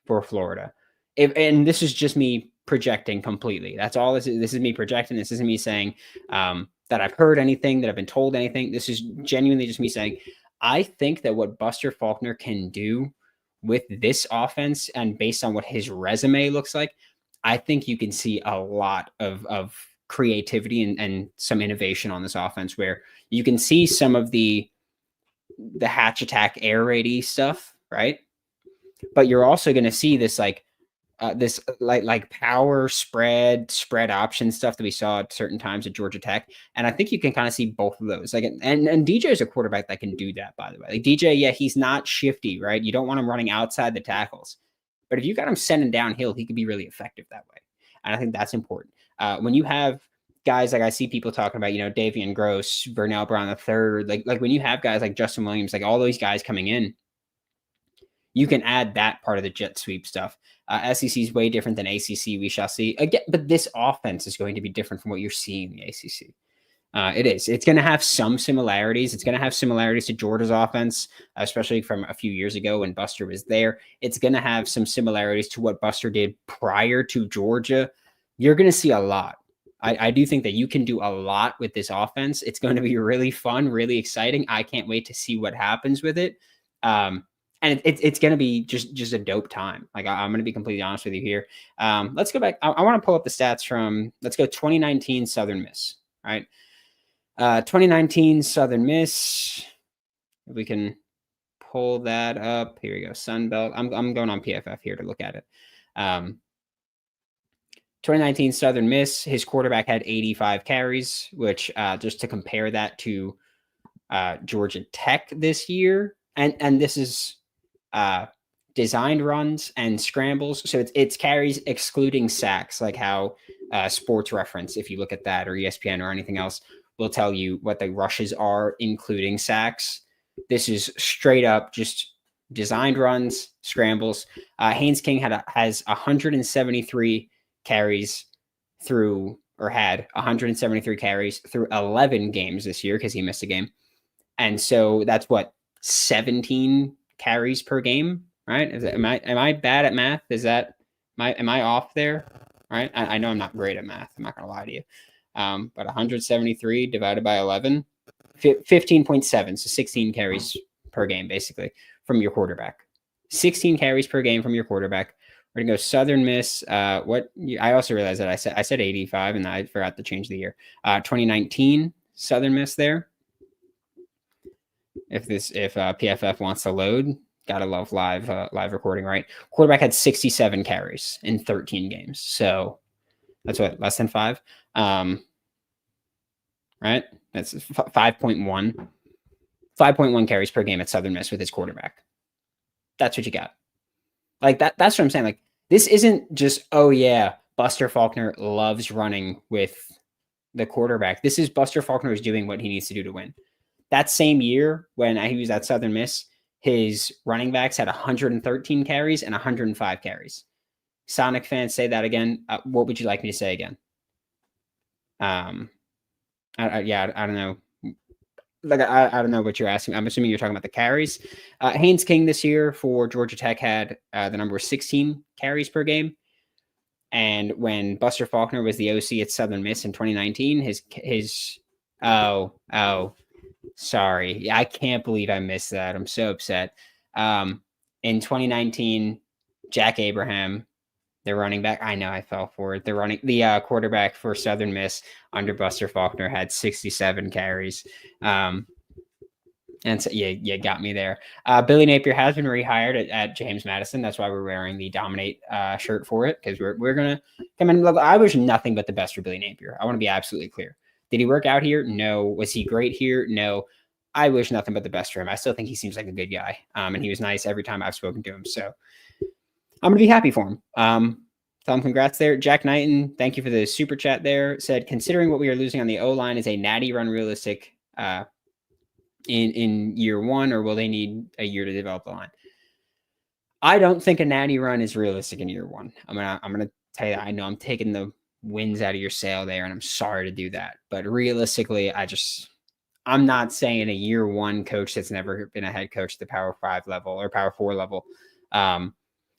for Florida. And this is just me projecting completely. That's all this is. This is me projecting. This isn't me saying that I've heard anything, that I've been told anything. This is genuinely just me saying, I think that what Buster Faulkner can do with this offense, and based on what his resume looks like, I think you can see a lot of creativity and some innovation on this offense, where you can see some of the hatch attack air raid stuff, right? But you're also going to see this like power spread option stuff that we saw at certain times at Georgia Tech. And I think you can kind of see both of those. Like, and DJ is a quarterback that can do that, by the way. Like DJ, yeah, he's not shifty, right? You don't want him running outside the tackles. But if you got him sending downhill, he could be really effective that way. And I think that's important. When you have guys like I see people talking about, Davian Gross, Burnell Brown III, like when you have guys like Justin Williams, like all those guys coming in, you can add that part of the jet sweep stuff. SEC is way different than ACC. We shall see. Again, but this offense is going to be different from what you're seeing in the ACC. It is. It's going to have some similarities. It's going to have similarities to Georgia's offense, especially from a few years ago when Buster was there. It's going to have some similarities to what Buster did prior to Georgia. You're going to see a lot. I do think that you can do a lot with this offense. It's going to be really fun, really exciting. I can't wait to see what happens with it. And it's going to be just a dope time. Like, I'm going to be completely honest with you here. Let's go back. I want to pull up the stats from, let's go 2019 Southern Miss, right? 2019 Southern Miss. If we can pull that up. Here we go. Sun Belt. I'm going on PFF here to look at it. 2019 Southern Miss, his quarterback had 85 carries, which just to compare that to Georgia Tech this year. And this is designed runs and scrambles. So it's carries excluding sacks, like how Sports Reference, if you look at that, or ESPN or anything else, will tell you what the rushes are, including sacks. This is straight up just designed runs, scrambles. Haynes King has 173 carries through, or had 173 carries through 11 games this year because he missed a game. And so that's what, 17 carries per game, right? Am I bad at math? Am I off there? Right? I know I'm not great at math. I'm not going to lie to you. But 173 divided by 11, 15.7. So 16 carries per game, basically, from your quarterback. 16 carries per game from your quarterback. We're going to go Southern Miss. I also realized that I said 85, and I forgot to change the year. 2019 Southern Miss there. If PFF wants to load, gotta love live recording, right? Quarterback had 67 carries in 13 games, so that's what, less than 5, right? That's 5.1 carries per game at Southern Miss with his quarterback. That's what you got. Like that. That's what I'm saying. Like, this isn't just, oh yeah, Buster Faulkner loves running with the quarterback. This is Buster Faulkner is doing what he needs to do to win. That same year when he was at Southern Miss, his running backs had 113 carries and 105 carries. Sonic fans, say that again. What would you like me to say again? I don't know. Like, I don't know what you're asking. I'm assuming you're talking about the carries. Haynes King this year for Georgia Tech had the number 16 carries per game. And when Buster Faulkner was the OC at Southern Miss in 2019, sorry. I can't believe I missed that. I'm so upset. In 2019, Jack Abraham, the running back, I know I fell for it. The quarterback for Southern Miss under Buster Faulkner had 67 carries. And so you got me there. Billy Napier has been rehired at James Madison. That's why we're wearing the Dominate shirt for it, because we're going to come in. I wish nothing but the best for Billy Napier. I want to be absolutely clear. Did he work out here? No. Was he great here? No. I wish nothing but the best for him. I still think he seems like a good guy. And he was nice every time I've spoken to him. So I'm going to be happy for him. Tom, congrats there. Jack Knighton, thank you for the super chat there. Said, considering what we are losing on the O-line, is a natty run realistic in year one, or will they need a year to develop the line? I don't think a natty run is realistic in year one. I'm gonna tell you that. I know I'm taking the winds out of your sail there, and I'm sorry to do that. But realistically, I'm not saying a year one coach that's never been a head coach at the Power 5 level or Power 4 level,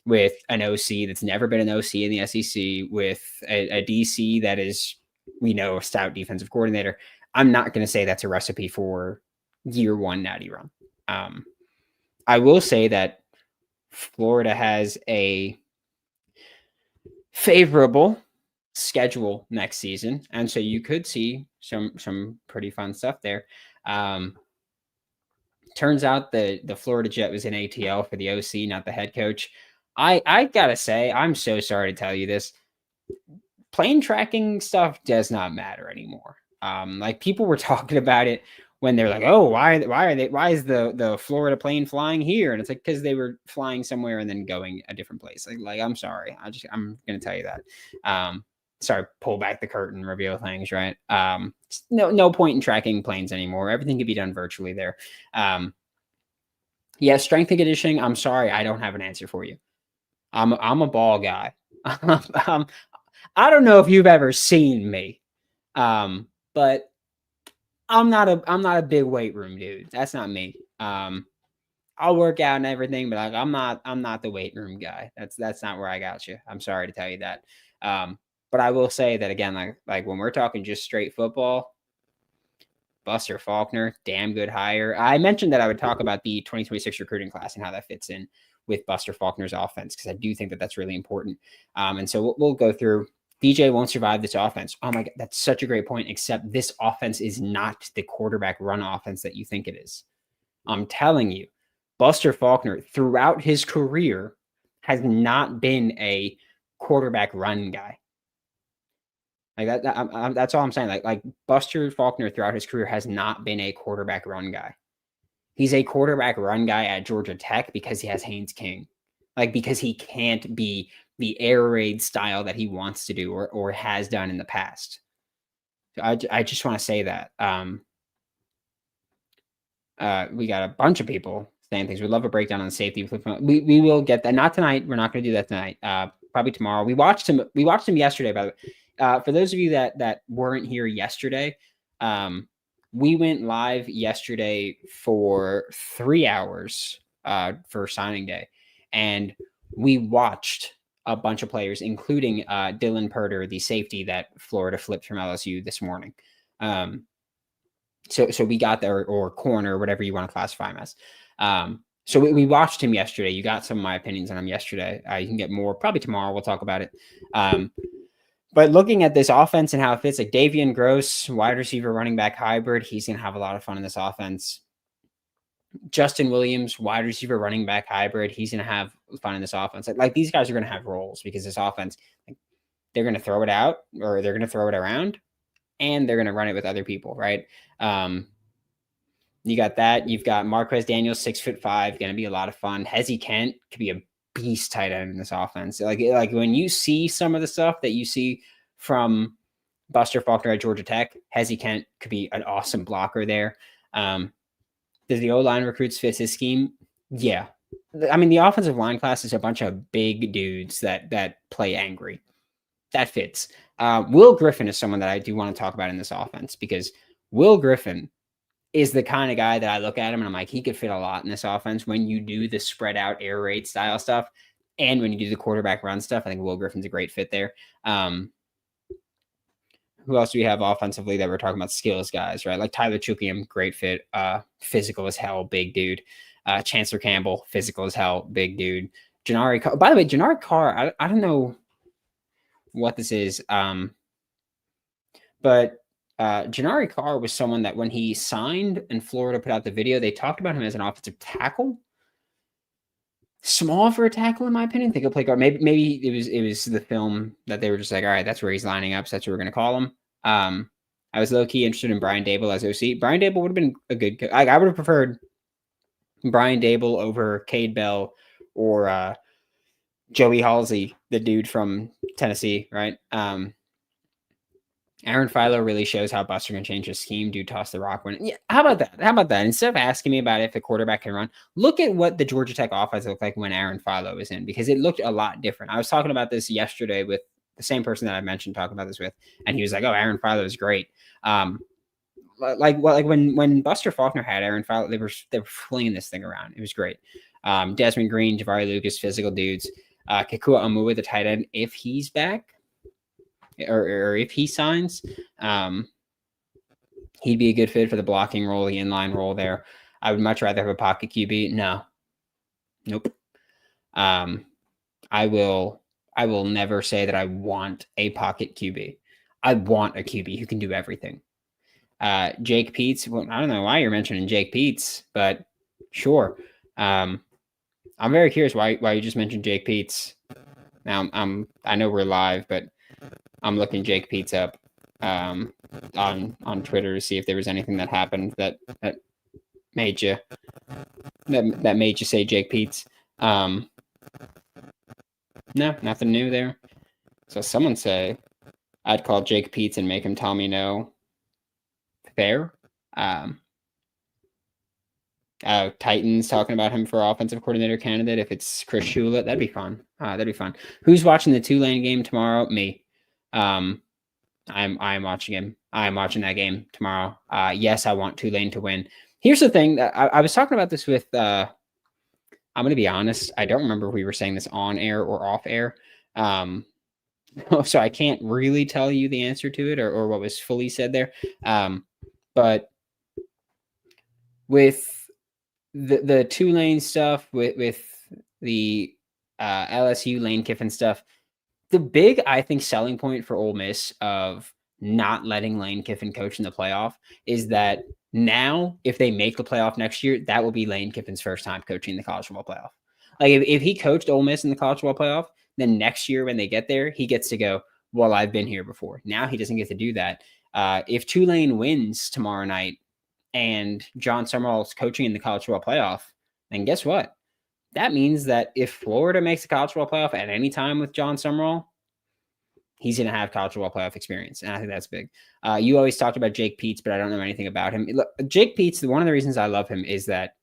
with an OC that's never been an OC in the SEC, with a DC that is, a stout defensive coordinator. I'm not going to say that's a recipe for year one natty run. I will say that Florida has a favorable schedule next season, and so you could see some pretty fun stuff there. Turns out the Florida Jet was in ATL for the OC, not the head coach. I gotta say, I'm so sorry to tell you this. Plane tracking stuff does not matter anymore. Like, people were talking about it when they're like, oh, why is the Florida plane flying here? And it's like, because they were flying somewhere and then going a different place. Like I'm sorry. I'm gonna tell you that. Sorry, pull back the curtain, reveal things, right? No point in tracking planes anymore. Everything can be done virtually there. Yeah, strength and conditioning. I'm sorry, I don't have an answer for you. I'm a ball guy. I don't know if you've ever seen me, but I'm not a big weight room dude. That's not me. I'll work out and everything, but I'm not the weight room guy. That's not where I got you. I'm sorry to tell you that. But I will say that again, like when we're talking just straight football, Buster Faulkner, damn good hire. I mentioned that I would talk about the 2026 recruiting class and how that fits in with Buster Faulkner's offense, because I do think that that's really important. And so we'll go through. DJ won't survive this offense. Oh my God, that's such a great point, except this offense is not the quarterback run offense that you think it is. I'm telling you, Buster Faulkner throughout his career has not been a quarterback run guy. Like that's all I'm saying. Like Buster Faulkner throughout his career has not been a quarterback run guy. He's a quarterback run guy at Georgia Tech because he has Haynes King. Like, because he can't be the air raid style that he wants to do or has done in the past. So I just want to say that. We got a bunch of people saying things. We'd love a breakdown on safety. We will get that. Not tonight. We're not going to do that tonight. Probably tomorrow. We watched him yesterday, by the way. For those of you that weren't here yesterday, we went live yesterday for 3 hours for signing day, and we watched a bunch of players, including Dylan Purder, the safety that Florida flipped from LSU this morning. So we got there, or corner, whatever you want to classify him as. So we watched him yesterday. You got some of my opinions on him yesterday. You can get more probably tomorrow. We'll talk about it. But looking at this offense and how it fits, like Davian Gross, wide receiver, running back hybrid, he's going to have a lot of fun in this offense. Justin Williams, wide receiver, running back hybrid, he's going to have fun in this offense. Like these guys are going to have roles, because this offense, they're going to throw it out, or they're going to throw it around, and they're going to run it with other people, right? You got that. You've got Marquez Daniels, 6'5", going to be a lot of fun. Hezzy Kent could be a beast tight end in this offense. Like when you see some of the stuff that you see from Buster Faulkner at Georgia Tech, Hezzy Kent could be an awesome blocker there. Does the O-line recruits fit his scheme? Yeah. I mean, the offensive line class is a bunch of big dudes that play angry. That fits. Will Griffin is someone that I do want to talk about in this offense, because Will Griffin is the kind of guy that I look at him and I'm like, he could fit a lot in this offense when you do the spread out air raid style stuff, and when you do the quarterback run stuff. I think Will Griffin's a great fit there. Who else do we have offensively that we're talking about skills guys, right? Like Tyler Chukiam, great fit, physical as hell, big dude. Chancellor Campbell, physical as hell, big dude. Janari Carr, by the way, Janari Carr, I don't know what this is, but Janari Carr was someone that when he signed and Florida put out the video, they talked about him as an offensive tackle. Small for a tackle, in my opinion. Think he'll play guard. Maybe it was the film that they were just like, all right, that's where he's lining up, so that's what we're going to call him. I was low-key interested in Brian Dable as OC. Brian Dable would have been a good – I would have preferred Brian Dable over Cade Bell or Joey Halsey, the dude from Tennessee, right? Aaron Philo really shows how Buster can change his scheme. Do toss the rock when. Yeah, how about that? How about that? Instead of asking me about if the quarterback can run, look at what the Georgia Tech offense looked like when Aaron Philo was in, because it looked a lot different. I was talking about this yesterday with the same person that I mentioned talking about this with, and he was like, "Oh, Aaron Philo is great." Like when Buster Faulkner had Aaron Philo, they were flinging this thing around. It was great. Desmond Green, Jabari Lucas, physical dudes. Kekua Amua, the tight end, if he's back. Or if he signs, he'd be a good fit for the blocking role, the inline role there. I would much rather have a pocket QB. Nope. I will never say that I want a pocket QB. I want a QB who can do everything. Jake Peets. Well, I don't know why you're mentioning Jake Peets, but sure. I'm very curious why you just mentioned Jake Peets. Now I know we're live, but I'm looking Jake Peets up on Twitter to see if there was anything that happened that made you say Jake Peets. No, nothing new there. So someone say I'd call Jake Peets and make him tell me no. Fair. Titans talking about him for offensive coordinator candidate. If it's Chris Shula, that'd be fun. Who's watching the Tulane game tomorrow? Me. I'm watching him. I'm watching that game tomorrow. Yes, I want Tulane to win. Here's the thing that I was talking about this with. I'm going to be honest. I don't remember if we were saying this on air or off air. So I can't really tell you the answer to it or what was fully said there. But with the Tulane stuff, with the LSU Lane Kiffin stuff, the big, I think, selling point for Ole Miss of not letting Lane Kiffin coach in the playoff is that now, if they make the playoff next year, that will be Lane Kiffin's first time coaching the college football playoff. Like if he coached Ole Miss in the college football playoff, then next year when they get there, he gets to go, well, I've been here before. Now he doesn't get to do that. If Tulane wins tomorrow night and John Summerall is coaching in the college football playoff, then guess what? That means that if Florida makes the college football playoff at any time with John Summerall, he's going to have college football playoff experience. And I think that's big. You always talked about Jake Peets, but I don't know anything about him. Look, Jake Peets, one of the reasons I love him is that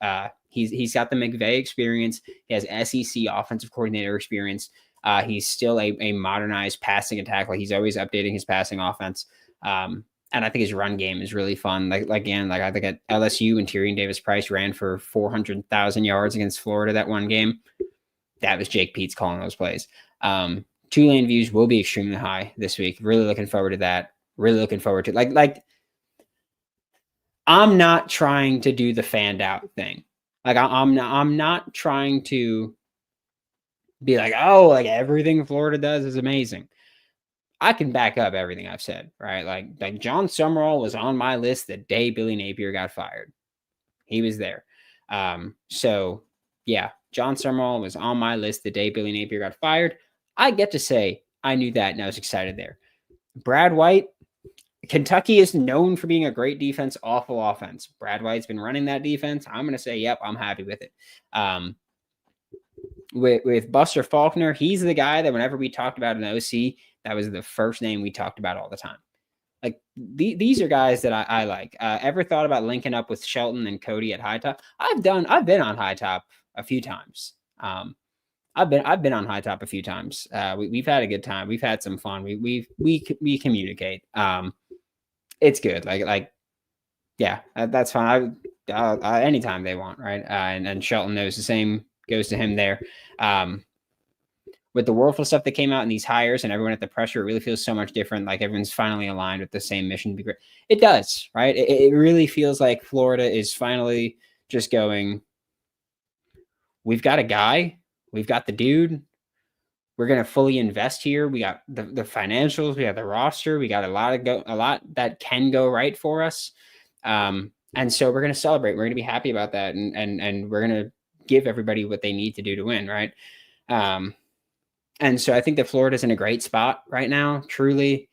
he's got the McVay experience. He has SEC offensive coordinator experience. He's still a modernized passing attack. Like he's always updating his passing offense. And I think his run game is really fun. I think at LSU when Tyrion Davis-Price ran for 400,000 yards against Florida that one game, that was Jake Peets calling those plays. Tulane views will be extremely high this week. Really looking forward to that. Really looking forward to like I'm not trying to do the fanned out thing. Like I'm not trying to be like, oh, like everything Florida does is amazing. I can back up everything I've said, right? Like John Summerall was on my list the day Billy Napier got fired. He was there. So yeah, John Summerall was on my list the day Billy Napier got fired. I get to say I knew that and I was excited there. Brad White, Kentucky is known for being a great defense, awful offense. Brad White's been running that defense. I'm going to say, yep, I'm happy with it. With Buster Faulkner, he's the guy that whenever we talked about an OC, that was the first name we talked about all the time. Like these are guys that I like. Ever thought about linking up with Shelton and Cody at High Top? I've been on High Top a few times. I've been on High Top a few times. We've had a good time. We've had some fun. We communicate. It's good. Yeah, that's fine. Anytime they want, right? And Shelton knows the same goes to him there. With the Whirlpool stuff that came out and these hires and everyone at the pressure, it really feels so much different. Like everyone's finally aligned with the same mission to be great. It does, right? It really feels like Florida is finally just going, we've got a guy, we've got the dude, we're going to fully invest here. We got the financials, we got the roster, we got a lot that can go right for us. And so we're going to celebrate. We're going to be happy about that. And we're going to give everybody what they need to do to win. Right. And so I think that Florida's in a great spot right now. Truly,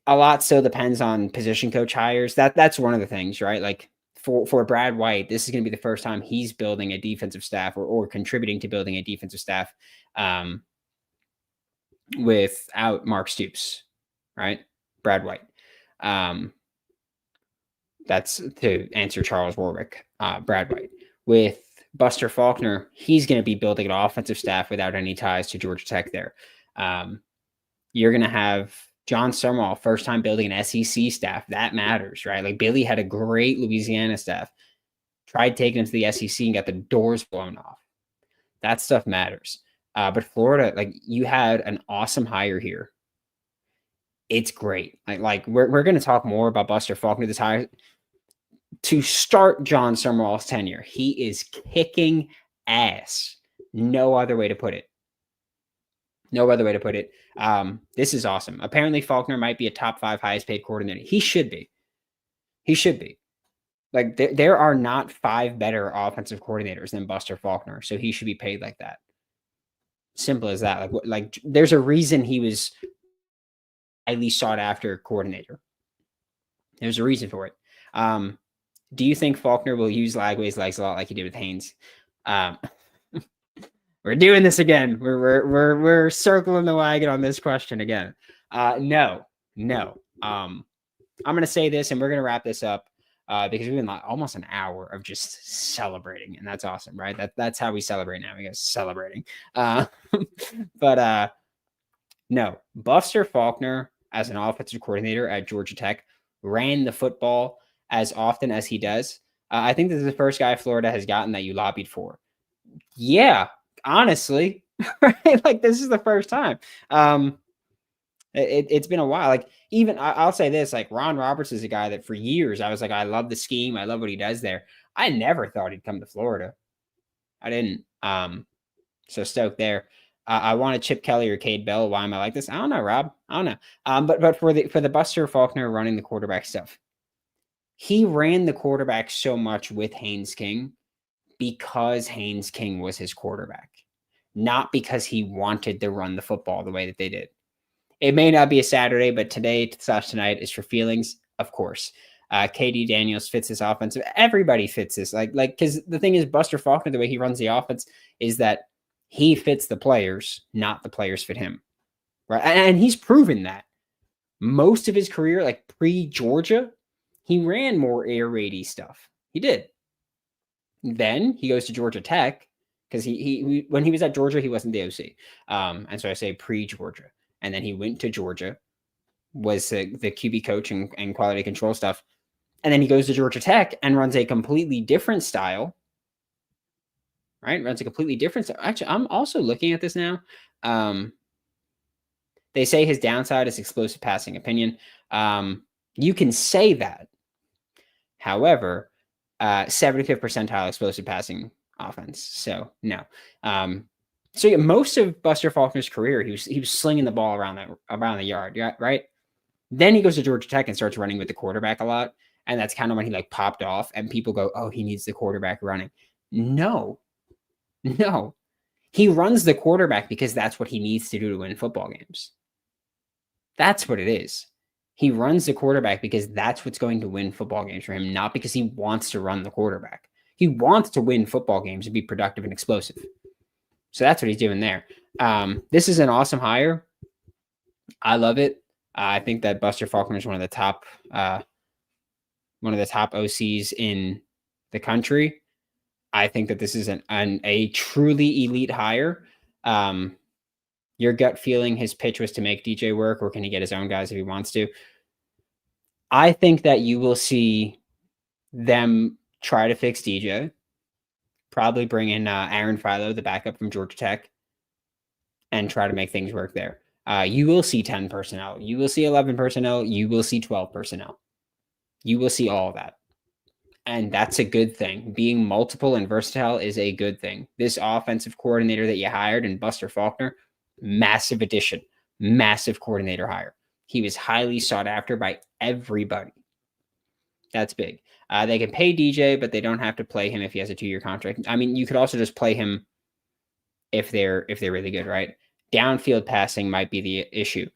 a lot still depends on position coach hires. That's one of the things, right? Like for Brad White, this is going to be the first time he's building a defensive staff or contributing to building a defensive staff. without Mark Stoops, right? Brad White. That's to answer Charles Warwick, Brad White. With Buster Faulkner, he's going to be building an offensive staff without any ties to Georgia Tech there. You're going to have John Summerall, first time building an SEC staff. That matters, right? Like Billy had a great Louisiana staff, tried taking him to the SEC and got the doors blown off. That stuff matters. But Florida, like you had an awesome hire here. It's great. Like we're going to talk more about Buster Faulkner this hire. To start John Summerall's tenure, he is kicking ass. No other way to put it. No other way to put it. This is awesome. Apparently, Faulkner might be a top 5 highest paid coordinator. He should be. He should be. Like there are not 5 better offensive coordinators than Buster Faulkner, so he should be paid like that. Simple as that. Like there's a reason he was highly sought after coordinator. There's a reason for it. Do you think Faulkner will use Lagway's legs a lot like he did with Haynes? We're doing this again. We're circling the wagon on this question again. No. I'm gonna say this, and we're gonna wrap this up because we've been like almost an hour of just celebrating, and that's awesome, right? That's how we celebrate now. We go celebrating. But no, Buster Faulkner as an offensive coordinator at Georgia Tech ran the football as often as he does. I think this is the first guy Florida has gotten that you lobbied for. Yeah, honestly, right? Like this is the first time. It's been a while. Like even I'll say this, like Ron Roberts is a guy that for years I was like, I love the scheme. I love what he does there. I never thought he'd come to Florida. I didn't. So stoked there. I wanted Chip Kelly or Cade Bell. Why am I like this? I don't know, Rob. I don't know. But for the Buster Faulkner running the quarterback stuff, he ran the quarterback so much with Haynes King because Haynes King was his quarterback, not because he wanted to run the football the way that they did. It may not be a Saturday, but today/tonight is for feelings, of course. KD Daniels fits this offense. Everybody fits this. Like, because the thing is, Buster Faulkner, the way he runs the offense is that he fits the players, not the players fit him. Right. And he's proven that. Most of his career, like pre-Georgia, he ran more air raidy stuff. He did. Then he goes to Georgia Tech because he when he was at Georgia, he wasn't the OC. And so I say pre-Georgia. And then he went to Georgia, was the QB coach and quality control stuff. And then he goes to Georgia Tech and runs a completely different style. Right? Runs a completely different style. Actually, I'm also looking at this now. They say his downside is explosive passing opinion. You can say that. However, 75th percentile explosive passing offense. So no. So yeah, most of Buster Faulkner's career, he was slinging the ball around the yard, right? Then he goes to Georgia Tech and starts running with the quarterback a lot, and that's kind of when he like popped off, and people go, "Oh, he needs the quarterback running." No, he runs the quarterback because that's what he needs to do to win football games. That's what it is. He runs the quarterback because that's what's going to win football games for him, not because he wants to run the quarterback. He wants to win football games and be productive and explosive. So that's what he's doing there. This is an awesome hire. I love it. I think that Buster Faulkner is one of the top OCs in the country. I think that this is a truly elite hire. Your gut feeling, his pitch was to make DJ work, or can he get his own guys if he wants to? I think that you will see them try to fix DJ, probably bring in Aaron Philo, the backup from Georgia Tech, and try to make things work there. You will see 10 personnel. You will see 11 personnel. You will see 12 personnel. You will see all of that. And that's a good thing. Being multiple and versatile is a good thing. This offensive coordinator that you hired in Buster Faulkner, massive addition, massive coordinator hire. He was highly sought after by everybody. That's big. They can pay DJ, but they don't have to play him if he has a 2-year contract. I mean, you could also just play him if they're really good, right? Downfield passing might be the issue.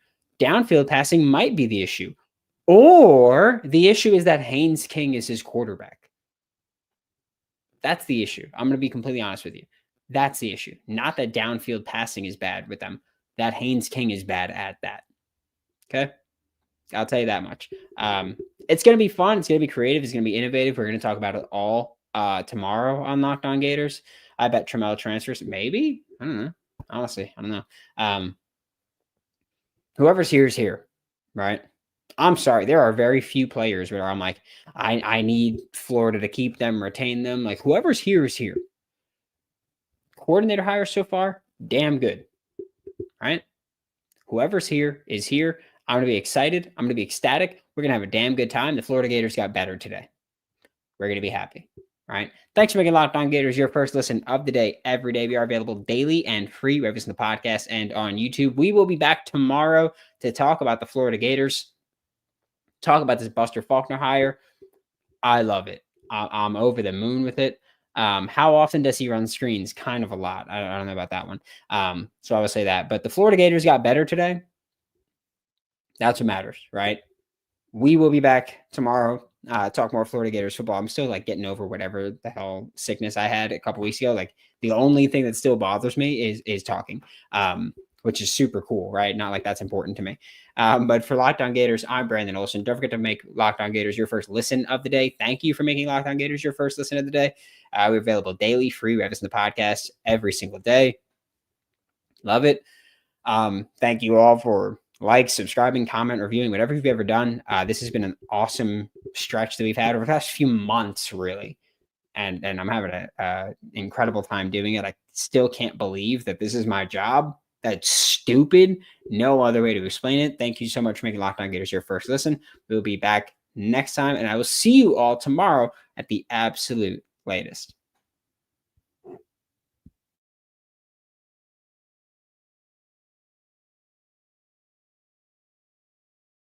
Or the issue is that Haynes King is his quarterback. That's the issue. I'm going to be completely honest with you. That's the issue. Not that downfield passing is bad with them. that Haynes King is bad at that. Okay. I'll tell you that much. It's going to be fun. It's going to be creative. It's going to be innovative. We're going to talk about it all tomorrow on Locked On Gators. I bet Trammell transfers. Maybe. I don't know. Honestly, I don't know. Whoever's here is here, right? I'm sorry. There are very few players where I'm like, I need Florida to keep them, retain them. Like, whoever's here is here. Coordinator hires so far, damn good, right? Whoever's here is here. I'm going to be excited. I'm going to be ecstatic. We're going to have a damn good time. The Florida Gators got better today. We're going to be happy. All right. Thanks for making Locked On Gators your first listen of the day every day. We are available daily and free wherever it's in the podcast and on YouTube. We will be back tomorrow to talk about the Florida Gators, talk about this Buster Faulkner hire. I love it. I'm over the moon with it. How often does he run screens? Kind of a lot. I don't know about that one. So I would say that. But the Florida Gators got better today. That's what matters, right? We will be back tomorrow. Talk more Florida Gators football. I'm still like getting over whatever the hell sickness I had a couple weeks ago. Like the only thing that still bothers me is talking, which is super cool, right? Not like that's important to me. But for Locked On Gators, I'm Brandon Olsen. Don't forget to make Locked On Gators your first listen of the day. Thank you for making Locked On Gators your first listen of the day. We're available daily, free. We have us in the podcast every single day. Love it. Thank you all for subscribing, comment, reviewing, whatever you've ever done. This has been an awesome stretch that we've had over the past few months, really. And I'm having an incredible time doing it. I still can't believe that this is my job. That's stupid. No other way to explain it. Thank you so much for making Locked On Gators your first listen. We'll be back next time, and I will see you all tomorrow at the absolute latest.